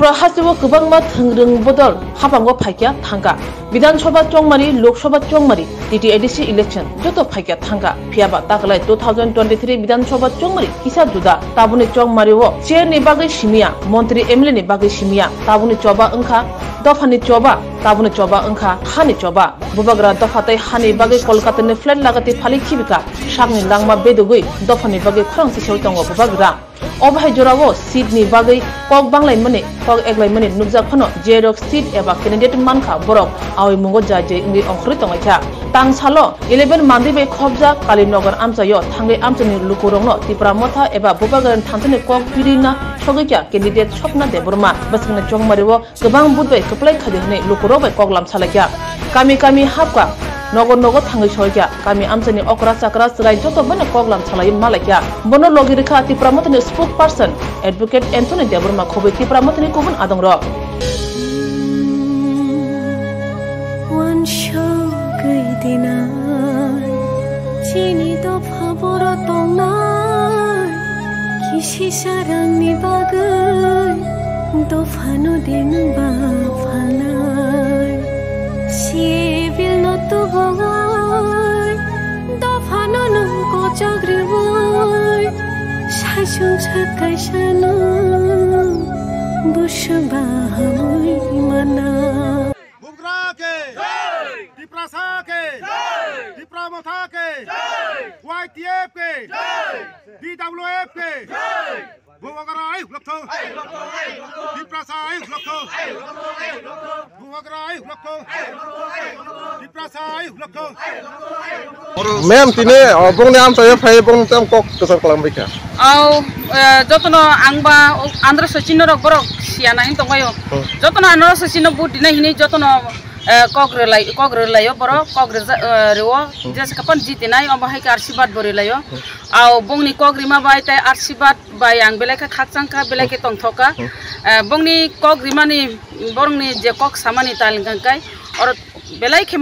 त्रिपुरा हासिबो गोबांमा थोंग्रों बदल हाबांगो फाइकिया थांगा विधानसभा चंगमारी Lok Sabha चंगमारी TTADC election जतो फाइकिया थांगा फियाबा ताकलाय 2023 विधानसभा चंगमारी किसा जुदा ताबुनि चंगमारी वो चेयर नि बागै सिमिया मंत्री एमएलए नि बागै सिमिया ताबुनि चोबा अंखा दफानि चोबा ताबुनि चोबा अंखा हानि चोबा बुबाग्रा दफातै हानि बागै कोलकाता नि फ्लैट लागति फालि खिबिका सागनि लांमा बेदुगै दफानि बागै खरंसि सेवतंगो बुबाग्रा अबहाय जोरावो सीटनि बागै कक बांलाय मने कक एकलाय मने नुकजा खनो जेरक्स सीट एबा कैंडिडेट मानखा बरक आवै मुंगो जाजे इंगि अंखरि तंगाइखा तांसालो 11 मानदिबे खबजा कालीनगर आमचायो थांगै आमचनि लुकुरंनो त्रिपुरा मथा एबा बुबागरन थांथनि कक बिरिना सगैखा कैंडिडेट सपना देबरमा बसंने चंगमारिवो गोबां बुदबै कप्लाय खादिहने लुकुरबाय कगलाम सालायखा कामी कामी हाबका नगर नगर थांगै सहैखा कामी आमचनि अकरा चक्रा सगाय जतो बने कगलाम सालाय मालायखा बनो लगिरिखा त्रिपुरा मथनि spoke person advocate Anthony Debbarma खबै त्रिपुरा मथनि गुबुन आदंर Chini dofa boro tongnai kisi sarangni bagai dofano dengba phalai sibil no to bogai dofano no ko chagri boy saisung sakai sano bushba hamoi mana बुगरा के त्रिपुरा के त्रिपुरा मथा के वाईटीएफ के डीडब्ल्यूएफ के बुगरा आई लखो त्रिपुरा आई लखो बुगरा आई लखो त्रिपुरा आई लखो मैम तिने बुंने आम तो फाइ बुं तम कक कसर खालामबायखा आव जतनो आंबा आंध्र सचिन रक बरक सियाना इन तंगायो जतनो आंध्र सचिन बुदिना हिनि जतनो कग्रलायो बरो कग्र रेवो जैसे कपन जीतिनाय अबहाय के आशीर्वाद बरेलायो आव बुंनि कग्रिमा बाय ताय आशीर्वाद बाय आं बेलेके खाकचांका बेलेके तंथका बुंनि कग्रिमानि बरंनि जे कक सामानि तालगांकाय और बेलायके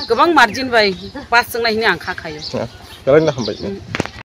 गोबां मार्जिन बाय पास जोंनायनि आं खाखायो गलायना हामबाय